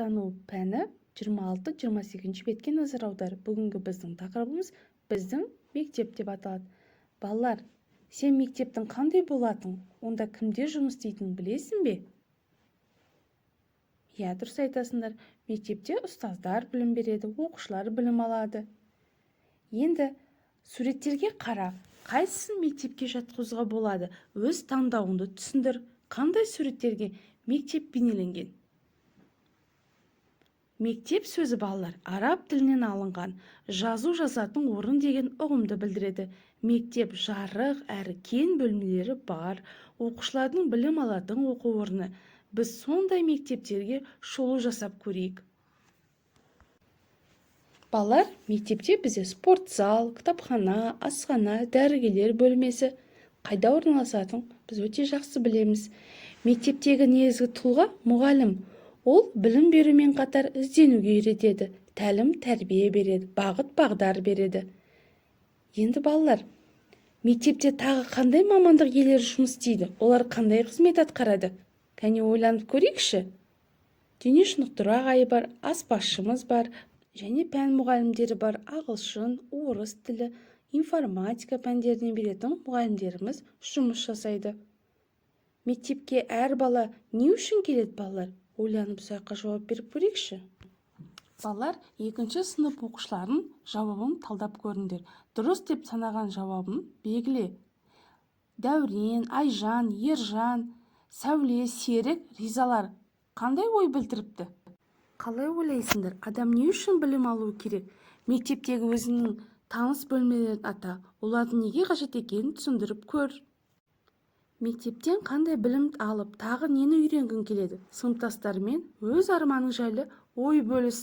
Жаратылыштану пәні 26-28 бетке назар аудар. Бүгінгі біздің тақырыбымыз біздің мектеп деп аталады. Балалар, сен мектептің қандай болатын? Онда кімдер жұмыс істейтінін білесің бе? Иә, дұрыс айтасыңдар. Мектепте ұстаздар білім береді, оқушылар білім алады. Енді суреттерге қара, қайсысын мектепке жатқызуға болады? Өз таңдауыңды түсіндір. Қандай суреттерге мектеп бейнеленген? Мектеп сөзі балалар араб тілінен алынған, жазу жазатын орын деген ұғымды білдіреді. Мектеп жарық әрі кең бөлмелері бар, оқушылардың білім алатын оқу орны. Біз сондай мектептерге шолу жасап көрейік. Балалар, мектепте бізде спорт зал, кітапхана, асхана, дәрігерлер бөлмесі қайда орналасатын? Біз өте жақсы білеміз. Мектептегі негізгі тұлға мұғалім. Ол білім берумен қатар ізденуге үйретеді, тәлім тәрбие береді, бағыт-бағдар береді. Енді балалар, мектепте тағы қандай мамандық иелері жұмыс істейді? Олар қандай қызмет атқарады? Кәне ойланып көрейікші. Дене шынықтыру ағайы бар, аспазшымыз бар, және пән мұғалімдері бар, ағылшын, орыс тілі, информатика пәндерінен беретін мұғалімдеріміз жұмыс жасайды. Мектепке әр бала не үшін келеді, балалар? Ойланып сұраққа жауап беріп көрейікші. Балалар, 2-ші сынып оқушыларын жауабын талдап көріңдер. Дұрыс деп санаған жауабын белгіле. Дәурен, Айжан, Ержан, Сәуле, Серік, Ризалар қандай ой білдіріпті? Қалай ойлайсыңдар? Адам не үшін білім алуы керек? Мектептегі өзінің таныс бөлмелерін ата, олардың неге қажет екенін түсіндіріп көр. Мектептен қандай білім алып, тағы нені үйренгің келеді? Сыныптастарымен өз арманың жайлы ой бөліс.